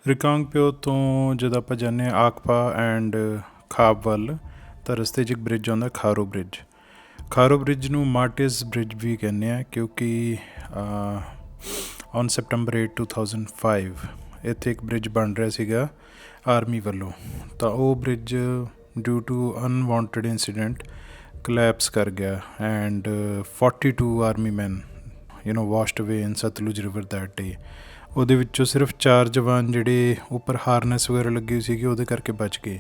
ਰਿਕਾਂਗਪਿਓ ਤੋਂ ਜਦੋਂ ਆਪਾਂ ਜਾਂਦੇ ਹਾਂ ਆਕਪਾ ਐਂਡ ਖਾਬ ਵੱਲ ਤਾਂ ਰਸਤੇ 'ਚ ਇੱਕ ਬ੍ਰਿਜ ਆਉਂਦਾ ਖਾਰੋ ਬ੍ਰਿਜ ਨੂੰ ਮਾਰਟਿਰਸ ਬ੍ਰਿਜ ਵੀ ਕਹਿੰਦੇ ਆ ਕਿਉਂਕਿ ਔਨ ਸੈਪਟੰਬਰ 8 2005 ਇੱਥੇ ਇੱਕ ਬ੍ਰਿਜ ਬਣ ਰਿਹਾ ਸੀਗਾ ਆਰਮੀ ਵੱਲੋਂ ਤਾਂ ਉਹ bridge due to unwanted incident collapse ਕਰ ਗਿਆ and 42 army man washed away in Sutlej river that day. ਉਹਦੇ ਵਿੱਚੋਂ ਸਿਰਫ 4 ਜਵਾਨ ਜਿਹੜੇ ਉੱਪਰ ਹਾਰਨੈਸ ਵਗੈਰਾ ਲੱਗੀ ਸੀਗੀ ਉਹਦੇ ਕਰਕੇ ਬਚ ਗਏ।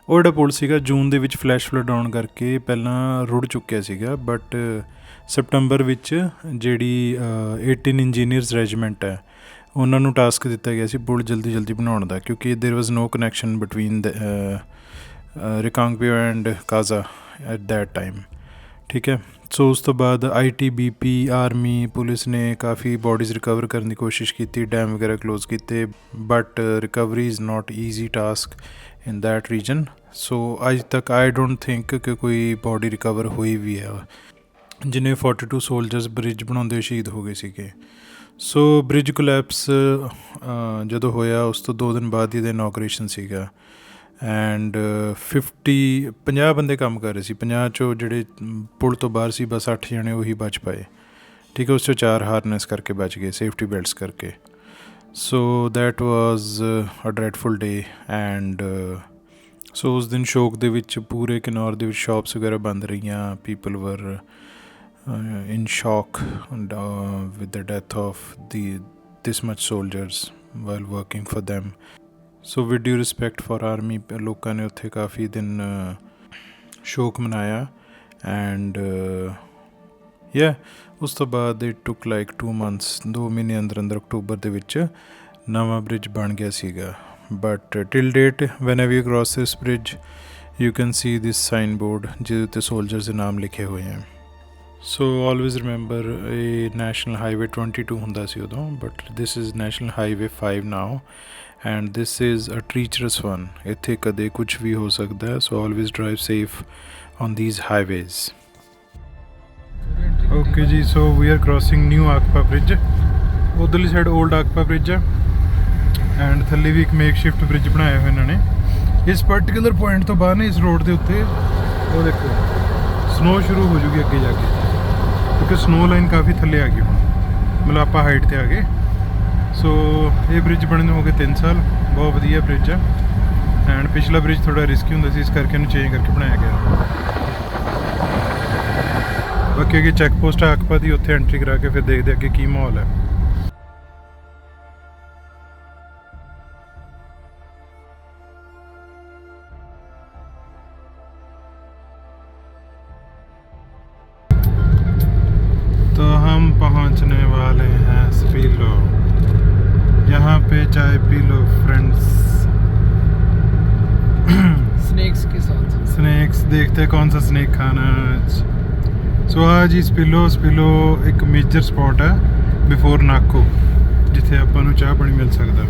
ਉਹ ਜਿਹੜਾ ਪੁਲ ਸੀਗਾ ਜੂਨ ਦੇ ਵਿੱਚ ਫਲੈਸ਼ ਫਲੱਡ ਆਉਣ ਕਰਕੇ ਪਹਿਲਾਂ ਰੁੜ ਚੁੱਕਿਆ ਸੀਗਾ ਬਟ ਸੈਪਟੰਬਰ ਵਿੱਚ ਜਿਹੜੀ 18 ਇੰਜੀਨੀਅਰਸ ਰੈਜੀਮੈਂਟ ਹੈ ਉਹਨਾਂ ਨੂੰ ਟਾਸਕ ਦਿੱਤਾ ਗਿਆ ਸੀ ਪੁਲ ਜਲਦੀ ਬਣਾਉਣ ਦਾ ਕਿਉਂਕਿ ਦੇਰ ਵਾਜ਼ ਨੋ connection between ਰਿਕਾਂਗਪਿਓ and Kaza at that time. ਠੀਕ ਹੈ, ਸੋ ਉਸ ਤੋਂ ਬਾਅਦ ITBP ਆਰਮੀ ਪੁਲਿਸ ਨੇ ਕਾਫੀ ਬੋਡੀਜ਼ ਰਿਕਵਰ ਕਰਨ ਦੀ ਕੋਸ਼ਿਸ਼ ਕੀਤੀ, ਡੈਮ ਵਗੈਰਾ ਕਲੋਜ਼ ਕੀਤੇ but recovery is not easy task in that region. So ਅੱਜ ਤੱਕ ਆਈ ਡੋਂਟ ਥਿੰਕ ਕਿ ਕੋਈ ਬੋਡੀ ਰਿਕਵਰ ਹੋਈ ਵੀ ਹੈ। ਜਿੰਨੇ 42 ਸੋਲਜਰਸ ਬ੍ਰਿਜ ਬਣਾਉਂਦੇ ਸ਼ਹੀਦ ਹੋ ਗਏ ਸੀਗੇ। ਸੋ ਬ੍ਰਿਜ ਕੋਲੈਪਸ ਜਦੋਂ ਹੋਇਆ ਉਸ ਤੋਂ 2 ਦਿਨ ਬਾਅਦ ਇਹਦਾ ਇਨੋਗਰੇਸ਼ਨ ਸੀਗਾ ਐਂਡ 50 ਬੰਦੇ ਕੰਮ ਕਰ ਰਹੇ ਸੀ। 50 ਚੋਂ ਜਿਹੜੇ ਪੁਲ ਤੋਂ ਬਾਹਰ ਸੀ ਬਸ 8 ਜਣੇ ਉਹੀ ਬਚ ਪਾਏ। ਠੀਕ ਹੈ, ਉਸ 'ਚੋਂ 4 ਹਾਰਨੈਸ ਕਰਕੇ ਬਚ ਗਏ ਸੇਫਟੀ ਬੈਲਟਸ ਕਰਕੇ। So that was a ਡਰੈਡਫੁਲ day and so ਉਸ ਦਿਨ ਸ਼ੋਕ ਦੇ ਵਿੱਚ ਪੂਰੇ ਕਿਨੌਰ ਦੇ ਵਿੱਚ ਸ਼ਾਪਸ ਵਗੈਰਾ ਬੰਦ ਰਹੀਆਂ। People were in shock with the death of this much soldiers while working for them। So with due respect for army ਲੋਕਾਂ ਨੇ ਉੱਥੇ ਕਾਫੀ ਦਿਨ ਸ਼ੋਕ ਮਨਾਇਆ ਐਂਡ ਉਸ ਤੋਂ ਬਾਅਦ ਇਟ ਟੁੱਕ ਲਾਈਕ 2 months 2 ਮਹੀਨੇ ਅੰਦਰ ਅਕਤੂਬਰ ਦੇ ਵਿੱਚ ਨਵਾਂ ਬ੍ਰਿਜ ਬਣ ਗਿਆ ਸੀਗਾ। But till date when ever you cross this bridge you can see this sign board ਜਿਹਦੇ ਉੱਤੇ ਸੋਲਜਰਸ ਦੇ ਨਾਮ ਲਿਖੇ ਹੋਏ ਹੈ। ਸੋ ਆਲਵੇਜ਼ ਰਿਮੈਂਬਰ ਇਹ ਨੈਸ਼ਨਲ ਹਾਈਵੇ 22 ਹੁੰਦਾ ਸੀ ਉਦੋਂ but this is national highway 5 now and this is a treacherous one. ਇੱਥੇ ਕਦੇ ਕੁਛ ਵੀ ਹੋ ਸਕਦਾ ਹੈ। So always drive safe on these highways. Okay ji, so we are crossing new Akpa bridge. ਉੱਧਰਲੀ ਸਾਈਡ ਓਲਡ ਆਕਪਾ ਬ੍ਰਿਜ ਹੈ ਐਂਡ ਥੱਲੇ ਵੀ ਇੱਕ ਮੇਕ ਸ਼ਿਫਟ ਬ੍ਰਿਜ ਬਣਾਇਆ ਹੋਇਆ ਇਹਨਾਂ ਨੇ। ਇਸ ਪਰਟੀਕੂਲਰ ਪੁਆਇੰਟ ਤੋਂ ਬਾਅਦ ਨਾ ਇਸ ਰੋਡ ਦੇ ਉੱਤੇ ਉਹ ਦੇਖੋ ਸਨੋ ਸ਼ੁਰੂ ਹੋ ਜੂਗੀ ਅੱਗੇ ਜਾ ਕੇ ਕਿਉਂਕਿ ਸਨੋ ਲਾਈਨ ਕਾਫੀ ਥੱਲੇ ਆ ਗਈ ਹੁਣ, ਮਤਲਬ ਆਪਾਂ ਹਾਈਟ 'ਤੇ ਆ ਗਏ। ਸੋ ਇਹ ਬ੍ਰਿਜ ਬਣੇ ਨੂੰ ਹੋ ਗਏ 3 ਸਾਲ। ਬਹੁਤ ਵਧੀਆ ਬ੍ਰਿਜ ਹੈ ਐਂਡ ਪਿਛਲਾ ਬ੍ਰਿਜ ਥੋੜ੍ਹਾ ਰਿਸਕੀ ਹੁੰਦਾ ਸੀ ਇਸ ਕਰਕੇ ਇਹਨੂੰ ਚੇਂਜ ਕਰਕੇ ਬਣਾਇਆ ਗਿਆ। ਬਾਕੀ ਅੱਗੇ ਚੈੱਕ ਪੋਸਟ ਆਕਪਾ ਦੀ ਉੱਥੇ ਐਂਟਰੀ ਕਰਾ ਕੇ ਫਿਰ ਦੇਖਦੇ ਅੱਗੇ ਕੀ ਮਾਹੌਲ ਹੈ। तो हम पहुंचने वाले हैं स्पीलो। यहाँ पे चाय पी लो फ्रेंड्स। स्नैक्स के साथ स्नैक्स देखते हैं कौन सा स्नैक खाना है आज। सो आज ही स्पीलो एक मेजर स्पॉट है बिफोर नाको जिथे ਆਪਾਂ ਨੂੰ ਚਾਹ ਪਾਣੀ ਮਿਲ ਸਕਦਾ।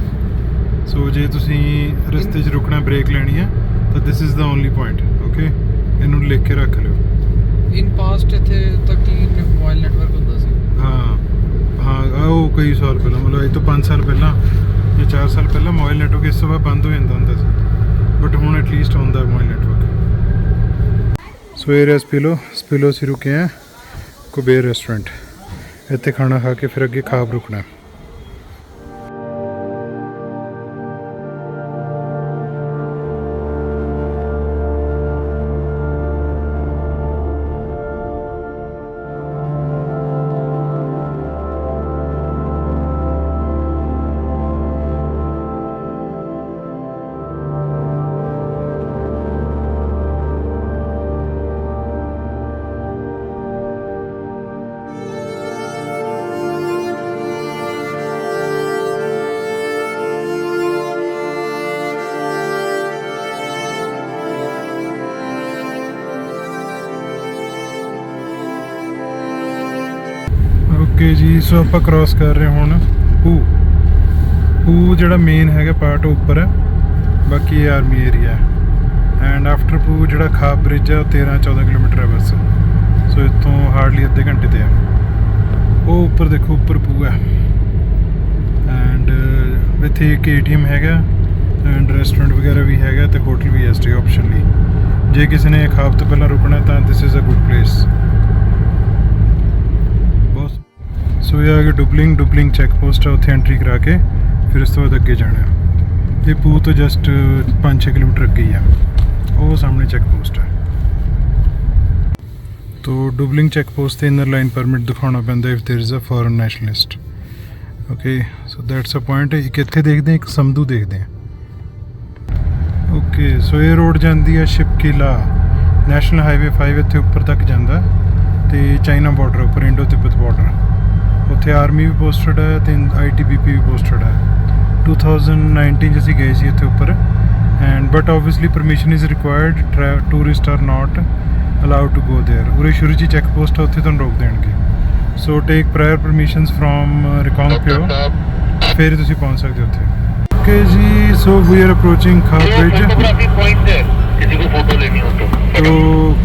ਸੋ ਜੇ ਤੁਸੀਂ ਰਸਤੇ 'ਚ ਰੁਕਣਾ ਬ੍ਰੇਕ ਲੈਣੀ ਹੈ ਤਾਂ this is the only point. Okay, ਇਹਨੂੰ ਲਿਖ ਕੇ ਰੱਖ ਲਿਓ। ਇਨ ਪਾਸਟ ਇੱਥੇ ਤੱਕ ਹੀ ਮੋਬਾਈਲ ਨੈਟਵਰਕ ਹੁੰਦਾ ਸੀ। ਹਾਂ ਉਹ ਕਈ ਸਾਲ ਪਹਿਲਾਂ ਮਤਲਬ ਇਹ ਤੋਂ 5 ਸਾਲ ਪਹਿਲਾਂ ਜਾਂ 4 ਸਾਲ ਪਹਿਲਾਂ ਮੋਬਾਈਲ ਨੈਟਵਰਕ ਇਸ ਤੋਂ ਬਾਅਦ ਬੰਦ ਹੋ ਜਾਂਦਾ ਹੁੰਦਾ ਸੀ ਬਟ ਹੁਣ ਐਟਲੀਸਟ ਆਉਂਦਾ ਮੋਬਾਈਲ ਨੈਟਵਰਕ। ਸੋ ਇਹ ਰਿਹਾ ਸਪੀਲੋ ਅਸੀਂ ਰੁਕੇ ਹਾਂ ਕੁਬੇਰ ਰੈਸਟੋਰੈਂਟ। ਇੱਥੇ ਖਾਣਾ ਖਾ ਕੇ ਫਿਰ ਅੱਗੇ ਖਾਬ ਰੁਕਣਾ। ਓਕੇ ਜੀ, ਸੋ ਆਪਾਂ ਕ੍ਰੋਸ ਕਰ ਰਹੇ ਹੁਣ ਪੂ ਜਿਹੜਾ ਮੇਨ ਹੈਗਾ ਪਾਰਟ ਉੱਪਰ ਹੈ, ਬਾਕੀ ਇਹ ਆਰਮੀ ਏਰੀਆ ਹੈ। ਐਂਡ ਆਫਟਰ ਪੂ ਜਿਹੜਾ ਖਾਬ ਬ੍ਰਿਜ ਹੈ ਉਹ 13-14 ਕਿਲੋਮੀਟਰ ਹੈ ਬਸ। ਸੋ ਇੱਥੋਂ ਹਾਰਡਲੀ ਅੱਧੇ ਘੰਟੇ 'ਤੇ ਆ। ਉਹ ਉੱਪਰ ਦੇਖੋ, ਉੱਪਰ ਪੂ ਹੈ ਐਂਡ ਇੱਥੇ ਇੱਕ ATM ਹੈਗਾ ਐਂਡ ਰੈਸਟੋਰੈਂਟ ਵਗੈਰਾ ਵੀ ਹੈਗਾ ਤੇ ਹੋਟਲ ਵੀ ਹੈ ਸਟੇ ਆਪਸ਼ਨ ਲਈ। ਜੇ ਕਿਸੇ ਨੇ ਇੱਕ ਹਫ਼ਤੇ ਤੋਂ ਪਹਿਲਾਂ ਰੁਕਣਾ ਤਾਂ this is a good place. ਬਹੁਤ ਸੋ ਇਹ ਆ ਕਿ ਡੁਬਲਿੰਗ ਚੈੱਕ ਪੋਸਟ ਆ, ਉੱਥੇ ਐਂਟਰੀ ਕਰਾ ਕੇ ਫਿਰ ਉਸ ਤੋਂ ਬਾਅਦ ਅੱਗੇ ਜਾਣਾ। ਇਹ ਪੂ ਤੋਂ ਜਸਟ 5-6 ਕਿਲੋਮੀਟਰ ਅੱਗੇ ਹੀ ਆ, ਉਹ ਸਾਹਮਣੇ ਚੈੱਕ ਪੋਸਟ ਹੈ। ਤੋ ਡੁਬਲਿੰਗ ਚੈੱਕ ਪੋਸਟ 'ਤੇ ਇਨਰ ਲਾਈਨ ਪਰਮਿਟ ਦਿਖਾਉਣਾ ਪੈਂਦਾ if there is a foreign nationalist. Okay so that's a point. ਇੱਕ ਇੱਥੇ ਦੇਖਦੇ ਹਾਂ, ਇੱਕ ਸਮਦੂ ਦੇਖਦੇ ਹਾਂ। ਓਕੇ ਸੋ ਇਹ ਰੋਡ ਜਾਂਦੀ ਹੈ ਸ਼ਿਪਕਿਲਾ ਨੈਸ਼ਨਲ ਹਾਈਵੇ 5 ਇੱਥੇ ਉੱਪਰ ਤੱਕ ਜਾਂਦਾ ਤੇ ਚਾਈਨਾ ਬਾਰਡਰ ਉੱਪਰ ਇੰਡੋ ਤਿੱਬਤ ਬਾਰਡਰ। ਉੱਥੇ ਆਰਮੀ ਵੀ ਪੋਸਟਡ ਹੈ ਤੇ ITBP ਵੀ ਪੋਸਟਡ ਹੈ। 2019 'ਚ ਅਸੀਂ ਗਏ ਸੀ ਇੱਥੇ ਉੱਪਰ and but obviously permission is required. Tourist are not allowed to go there. ਉਰੇ ਸ਼ੁਰੂ 'ਚ ਚੈੱਕ ਪੋਸਟ ਆ, ਉੱਥੇ ਤੁਹਾਨੂੰ ਰੋਕ ਦੇਣਗੇ। ਸੋ ਟੇਕ ਪ੍ਰਾਇਰ ਪਰਮਿਸ਼ਨਸ ਫਰੋਮ ਰਿਕਾਂਗਪਿਓ, ਫਿਰ ਤੁਸੀਂ ਪਹੁੰਚ ਸਕਦੇ ਹੋ ਉੱਥੇ। Okay ji so we R ਅਪਰੋਚਿੰਗ ਖਾਬ bridge. ਤੋ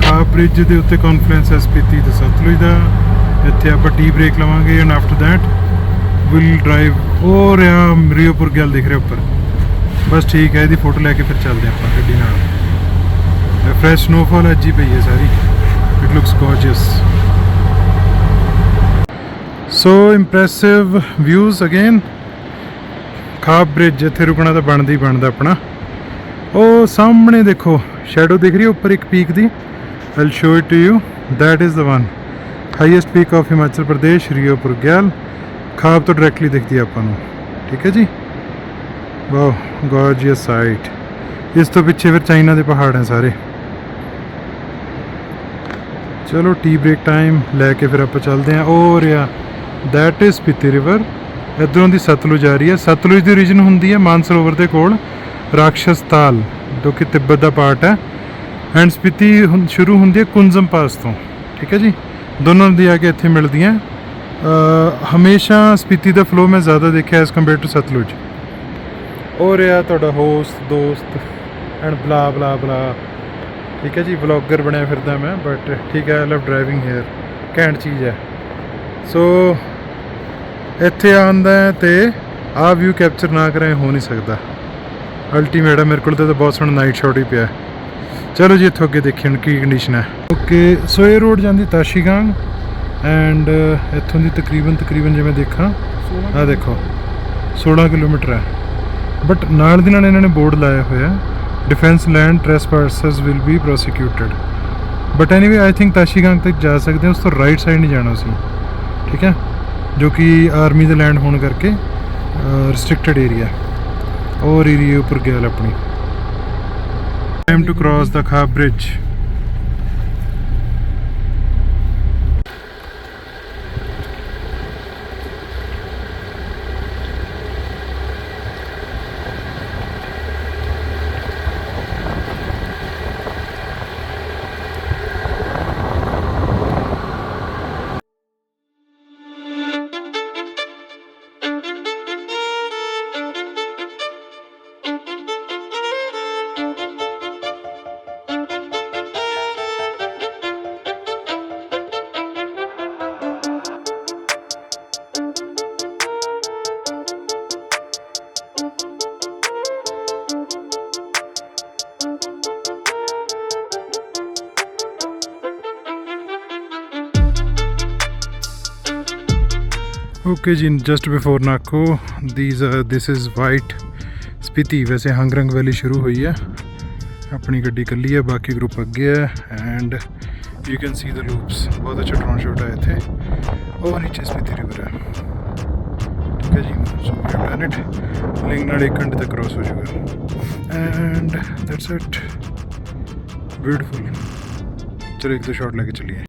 ਖਾਬ ਬ੍ਰਿਜ ਦੇ ਉੱਤੇ ਕੌਨਫਲੈਂਸ ਹੈ ਸਪੀਤੀ ਤੇ ਸਤਲੁਜ ਦਾ। ਇੱਥੇ ਆਪਾਂ ਟੀ ਬ੍ਰੇਕ ਲਵਾਂਗੇ and after that will drive. ਉਹ ਰਿਹਾ ਰਿਓਪੁਰ ਗਿੱਲ ਦਿਖ ਰਿਹਾ ਉੱਪਰ, ਬਸ ਠੀਕ ਹੈ। ਇਹਦੀ ਫੋਟੋ ਲੈ ਕੇ ਫਿਰ ਚੱਲਦੇ ਆਪਾਂ ਗੱਡੀ ਨਾਲ। ਫਰੈਸ਼ ਸਨੋਫਾਲ ਅੱਜ ਹੀ ਪਈ ਹੈ ਸਾਰੀ। It looks gorgeous. So impressive views again. Khab bridge ਇੱਥੇ ਰੁਕਣਾ ਤਾਂ ਬਣਦਾ ਹੀ ਬਣਦਾ ਆਪਣਾ। ਉਹ ਸਾਹਮਣੇ ਦੇਖੋ ਸ਼ੈਡੋ ਦਿਖ ਰਹੀ ਹੈ ਉੱਪਰ ਇੱਕ peak the. I'll show it to you. That is the one highest peak of Himachal Pradesh, ਰਿਓਪੁਰ Gill. ਖਾਬ ਤੋਂ ਡਾਇਰੈਕਟਲੀ ਦਿਖਦੀ ਹੈ ਆਪਾਂ ਨੂੰ, ਠੀਕ ਹੈ ਜੀ। ਵਾਹ ਗੋਰਜੀਅਸ ਸਾਈਟ। ਇਸ ਤੋਂ ਪਿੱਛੇ ਫਿਰ ਚਾਈਨਾ ਦੇ ਪਹਾੜ ਹੈ ਸਾਰੇ। ਚਲੋ ਟੀ ਬ੍ਰੇਕ ਟਾਈਮ ਲੈ ਕੇ ਫਿਰ ਆਪਾਂ ਚੱਲਦੇ ਹਾਂ। ਉਹ ਰਿਹਾ ਦੈਟ ਇਜ਼ ਸਪੀਤੀ ਰਿਵਰ। ਇੱਧਰੋਂ ਦੀ ਸਤਲੁਜ ਆ ਰਹੀ ਹੈ। ਸਤਲੁਜ ਦੀ ਓਰੀਜਨ ਹੁੰਦੀ ਹੈ ਮਾਨਸਰੋਵਰ ਦੇ ਕੋਲ ਰਾਕਸ਼ਸ ਤਾਲ, ਜੋ ਕਿ ਤਿੱਬਤ ਦਾ ਪਾਰਟ ਹੈ। ਐਂਡ ਸਪੀਤੀ ਸ਼ੁਰੂ ਹੁੰਦੀ ਹੈ ਕੁੰਜ਼ਮ ਪਾਸ ਤੋਂ, ਠੀਕ ਹੈ ਜੀ। ਦੋਨੋਂ ਦੀ ਆ ਕੇ ਇੱਥੇ ਮਿਲਦੀਆਂ। ਹਮੇਸ਼ਾ ਸਪੀਤੀ ਦਾ ਫਲੋ ਮੈਂ ਜ਼ਿਆਦਾ ਦੇਖਿਆ ਐਜ਼ ਕੰਪੇਅਰ ਟੂ ਸਤਲੁਜ। ਉਹ ਰਿਹਾ ਤੁਹਾਡਾ ਹੋਸਟ ਦੋਸਤ ਐਂਡ ਬਲਾ ਬਲਾ ਬਲਾ, ਠੀਕ ਹੈ ਜੀ। ਵਲੌਗਰ ਬਣਿਆ ਫਿਰਦਾ ਮੈਂ, ਬਟ ਠੀਕ ਹੈ। ਆਈ ਲਵ ਡਰਾਈਵਿੰਗ ਹੇਅਰ, ਘੈਂਟ ਚੀਜ਼ ਹੈ। ਸੋ ਇੱਥੇ ਆਉਂਦਾ ਤੇ ਆਹ ਵਿਊ ਕੈਪਚਰ ਨਾ ਕਰਾਂ ਹੋ ਨਹੀਂ ਸਕਦਾ। ਅਲਟੀਮੇਟ ਹੈ। ਮੇਰੇ ਕੋਲ ਤਾਂ ਬਹੁਤ ਸੋਹਣਾ ਨਾਈਟ ਸ਼ਾਟ ਹੀ ਪਿਆ। ਚਲੋ ਜੀ ਇੱਥੋਂ ਅੱਗੇ ਦੇਖੀਏ ਹੁਣ ਕੀ ਕੰਡੀਸ਼ਨ ਹੈ। ਓਕੇ ਸੋ ਇਹ ਰੋਡ ਜਾਂਦੀ ਤਾਸ਼ੀਗੰਗ ਐਂਡ ਇੱਥੋਂ ਦੀ ਤਕਰੀਬਨ ਜੇ ਮੈਂ ਦੇਖਾਂ ਆਹ ਦੇਖੋ 16 ਕਿਲੋਮੀਟਰ ਹੈ। ਬਟ ਨਾਲ ਦੀ ਨਾਲ ਇਹਨਾਂ ਨੇ ਬੋਰਡ ਲਾਇਆ ਹੋਇਆ defence land trespassers will be prosecuted. But anyway I think Tashigang ਤੱਕ ਜਾ ਸਕਦੇ ਹਾਂ। ਉਸ ਤੋਂ ਰਾਈਟ ਸਾਈਡ ਨਹੀਂ ਜਾਣਾ ਸੀ, ਠੀਕ ਹੈ, ਜੋ ਕਿ ਆਰਮੀ ਦਾ ਲੈਂਡ ਹੋਣ ਕਰਕੇ ਰਿਸਟ੍ਰਿਕਟਡ ਏਰੀਆ। ਔਰ ਏਰੀਏ ਉੱਪਰ ਗਿਆ ਆਪਣੀ। Time to cross the Khab bridge. Okay ji just before Nako this is white Spiti. ਵੈਸੇ ਹੰਗਰੰਗ ਵੈਲੀ ਸ਼ੁਰੂ ਹੋਈ ਹੈ। ਆਪਣੀ ਗੱਡੀ ਇਕੱਲੀ ਹੈ, ਬਾਕੀ ਗਰੁੱਪ ਅੱਗੇ ਹੈ and you can see the loops. ਬਹੁਤ ਅੱਛਾ ਡਰੋਨ ਸ਼ਾਟ ਹੈ ਇੱਥੇ। ਉਹ ਨੀਚੇ ਸਪੀਤੀ ਰਿਵਰ ਹੈ, ਠੀਕ ਹੈ ਜੀ। So we done it. Link ਨਾਲ 1 ਘੰਟੇ ਤੱਕ ਕ੍ਰੋਸ ਹੋ ਜਾਊਗਾ ਐਂਡ ਦੈਟਸ ਇਟ। ਬਿਊਟੀਫੁਲ। ਚਲੋ 1-2 ਸ਼ਾਟ ਲੈ ਕੇ ਚੱਲੀਏ।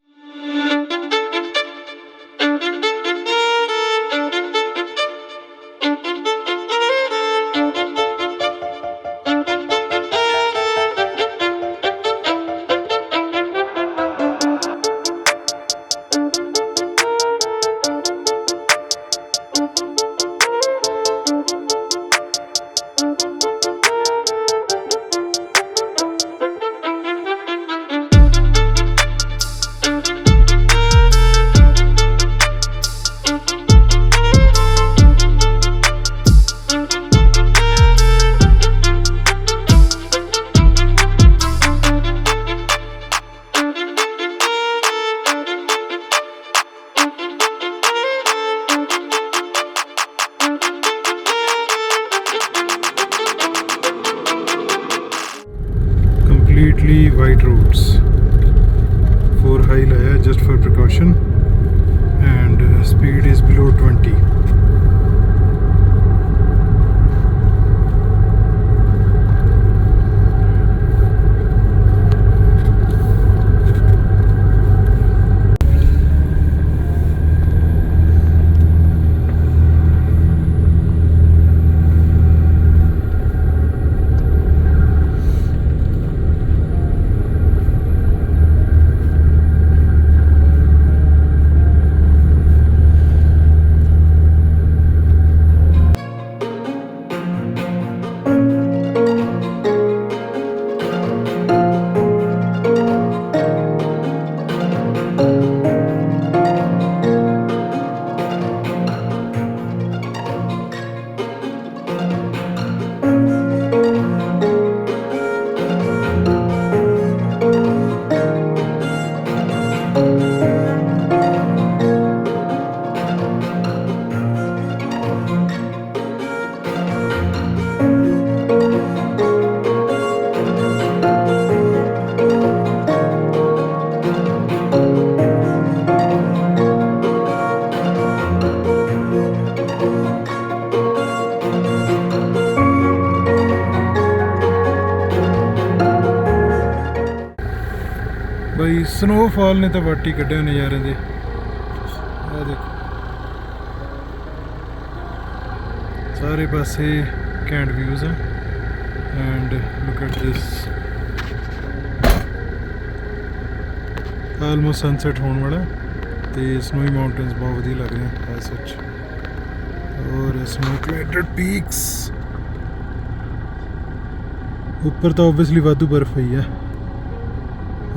mostly white roads. 4 high layer just for precaution, and speed is below 20. ਬਈ ਸਨੋਫਾਲ ਨੇ ਤਾਂ ਵਾਟੀ ਕੱਢਿਆ ਨਜ਼ਾਰਿਆਂ ਦੇ। ਆਹ ਦੇਖੋ ਸਾਰੇ ਪਾਸੇ ਘੈਂਟ ਵਿਊਜ਼ ਆ। And look at this, almost sunset ਹੋਣ ਵਾਲਾ ਤੇ ਸਨੋਈ ਮਾਊਂਟੇਨਸ ਬਹੁਤ ਵਧੀਆ ਲੱਗ ਰਹੇ ਐ ਸੱਚ। ਔਰ ਸਨੋ ਕਲੈਡਡ ਪੀਕਸ, ਉੱਪਰ ਤਾਂ ਓਬਵੀਅਸਲੀ ਵਾਧੂ ਬਰਫ਼ ਪਈ ਆ,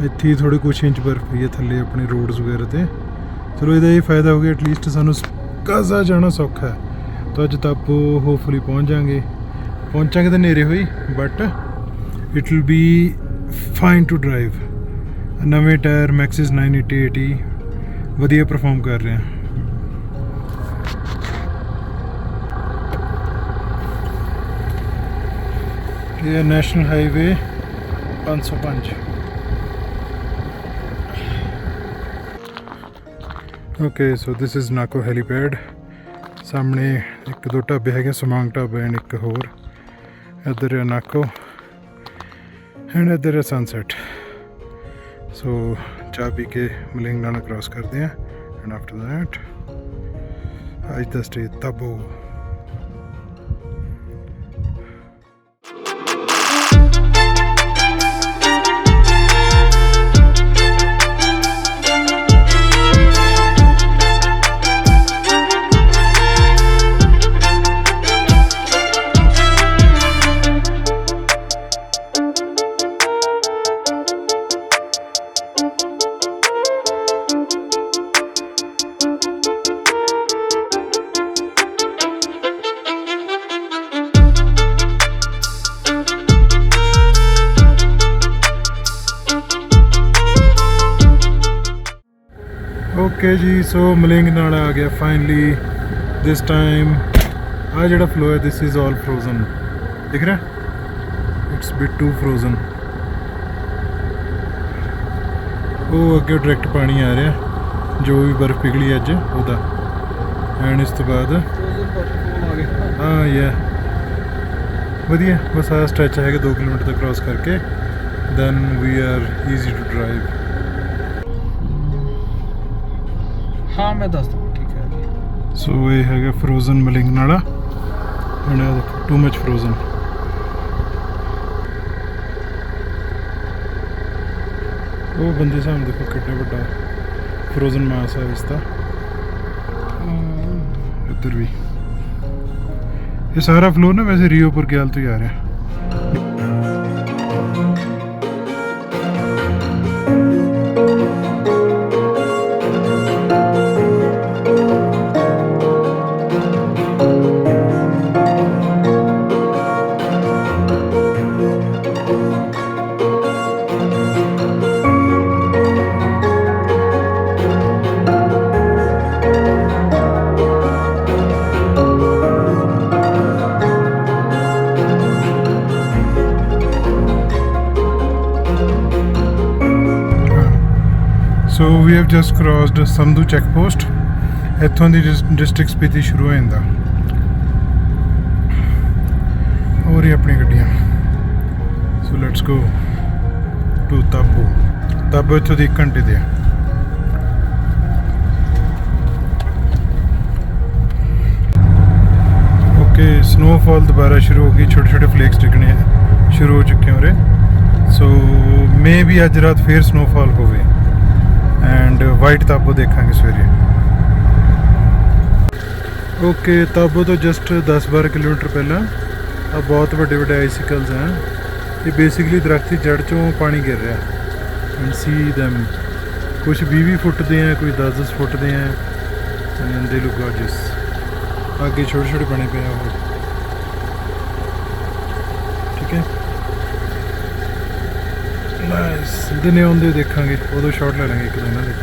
ਇੱਥੇ ਥੋੜ੍ਹੇ ਕੁਛ ਇੰਚ ਬਰਫ਼ ਪਈ ਹੈ ਥੱਲੇ ਆਪਣੇ ਰੋਡਸ ਵਗੈਰਾ 'ਤੇ। ਚਲੋ ਇਹਦਾ ਇਹ ਫਾਇਦਾ ਹੋ ਗਿਆ, ਐਟਲੀਸਟ ਸਾਨੂੰ ਕਾਜ਼ਾ ਜਾਣਾ ਸੌਖਾ ਹੈ। ਤਾਂ ਅੱਜ ਤੱਕ ਹੋਪਫੁਲੀ ਪਹੁੰਚਾਂਗੇ ਤਾਂ ਹਨੇਰੇ ਹੋਈ, but it will be fine to drive. ਨਵੇਂ ਟਾਇਰ ਮੈਕਸਿਸ 980 ਵਧੀਆ ਪਰਫੋਰਮ ਕਰ ਰਹੇ ਆ। ਇਹ ਹੈ national highway 505। Okay, so this is Nako helipad. ਸਾਹਮਣੇ ਇੱਕ ਦੋ ਢਾਬੇ ਹੈਗੇ, ਸਮਾਂਗ ਢਾਬਾ ਐਂਡ ਇੱਕ ਹੋਰ। ਇੱਧਰ ਹੈ ਨਾਕੋ ਐਂਡ ਇੱਧਰ ਹੈ ਸਨਸੈਟ। ਸੋ ਚਾਹ ਪੀ ਕੇ ਮਲਿੰਗ ਨਾਲ ਕ੍ਰਾਸ ਕਰਦੇ ਹਾਂ, ਐਂਡ ਆਫਟਰ ਦੈਟ ਅੱਜ ਦਾ ਸਟੇ ਤਬੋ। ਓਕੇ ਜੀ, ਸੋ ਮਲਿੰਗ ਨਾਲ ਆ ਗਿਆ ਫਾਈਨਲੀ। ਦਿਸ ਟਾਈਮ ਆਹ ਜਿਹੜਾ ਫਲੋ ਹੈ, ਦਿਸ ਇਜ਼ ਆਲ ਫਰੋਜ਼ਨ। ਦਿਖ ਰਿਹਾ, ਇਟਸ ਬਿਟ ਟੂ ਫਰੋਜ਼ਨ। ਉਹ ਅੱਗੇ ਡਾਇਰੈਕਟ ਪਾਣੀ ਆ ਰਿਹਾ, ਜੋ ਵੀ ਬਰਫ਼ ਪਿਘਲੀ ਅੱਜ ਉਹਦਾ। ਐਂਡ ਇਸ ਤੋਂ ਬਾਅਦ ਹਾਂ ਯਾ ਵਧੀਆ, ਬਸ ਆਹ ਸਟ੍ਰੈਚ ਹੈਗਾ 2 ਕਿਲੋਮੀਟਰ ਤੱਕ ਕ੍ਰਾਸ ਕਰਕੇ, then we are easy to drive. ਹਾਂ ਮੈਂ ਦੱਸ ਦੂੰ, ਠੀਕ ਹੈ ਜੀ। ਸੋ ਇਹ ਹੈਗਾ ਫਰੋਜ਼ਨ ਮਲਿੰਗ ਨਾਲਾ, ਐਂਡ ਆਹ ਦੇਖੋ ਟੂ ਮਚ ਫਰੋਜ਼ਨ। ਉਹ ਬੰਦੇ ਸਾਹਮਣੇ ਦੇਖੋ ਕਿੰਨਾ ਵੱਡਾ ਫਰੋਜ਼ਨ ਮਾਸ ਹੈ ਇਸਦਾ। ਇੱਧਰ ਵੀ ਇਹ ਸਾਰਾ ਫਲੋ ਨਾ ਵੈਸੇ ਰੀਓ ਪਰਗਿਆਲ ਤੋਂ ਹੀ ਆ ਰਿਹਾ। So we have just crossed Sumdo check post. ਇੱਥੋਂ ਦੀ ਡਿਸਟ੍ਰਿਕਟ ਸਪੀਤੀ ਸ਼ੁਰੂ ਹੋ ਜਾਂਦਾ। ਹੋਰ ਹੀ ਆਪਣੀ ਗੱਡੀਆਂ। So let's go to ਤਾਬੋ। ਤਾਬੋ ਇੱਥੋਂ ਦੀ 1 ਘੰਟੇ ਦੇ ਆ। ਓਕੇ ਸਨੋਫਾਲ ਦੁਬਾਰਾ ਸ਼ੁਰੂ ਹੋ ਗਈ। ਛੋਟੇ ਛੋਟੇ ਫਲੇਕਸ ਡਿੱਗਣੇ ਸ਼ੁਰੂ ਹੋ ਚੁੱਕੇ ਉਰੇ। ਸੋ ਮੇ ਵੀ ਅੱਜ ਰਾਤ ਫੇਰ ਸਨੋਫਾਲ ਹੋਵੇ ਐਂਡ ਵਾਈਟ ਤਾਬੋ ਦੇਖਾਂਗੇ ਸਵੇਰੇ। ਓਕੇ ਤਾਬੋ ਤੋਂ ਜਸਟ 10-12 ਕਿਲੋਮੀਟਰ ਪਹਿਲਾਂ ਆ ਬਹੁਤ ਵੱਡੇ ਵੱਡੇ ਆਈਸਿਕਲਸ ਹੈ। ਇਹ ਬੇਸਿਕਲੀ ਦਰਖਤ ਦੀ ਜੜ੍ਹ ਚੋਂ ਪਾਣੀ ਗਿਰ ਰਿਹਾ ਐਂਡ ਸੀ ਦੈਮ। ਕੁਛ 20-20 ਫੁੱਟ ਦੇ ਹੈ, ਕੋਈ 10-10 ਫੁੱਟ ਦੇ ਹੈ ਐਂਡ ਦੇ ਲੁੱਕ ਗॉर्जियस। ਅੱਗੇ ਛੋਟੇ ਛੋਟੇ ਬਣੇ ਪਏ ਆ ਉਹ। ਠੀਕ ਹੈ ਨਾਈਸ। ਦਿਨੇ ਆਉਂਦੇ ਦੇਖਾਂਗੇ, ਉਦੋਂ ਸ਼ਾਟ ਲੈ ਲਾਂਗੇ 1 ਦੋ ਇਹਨਾਂ ਦੇ।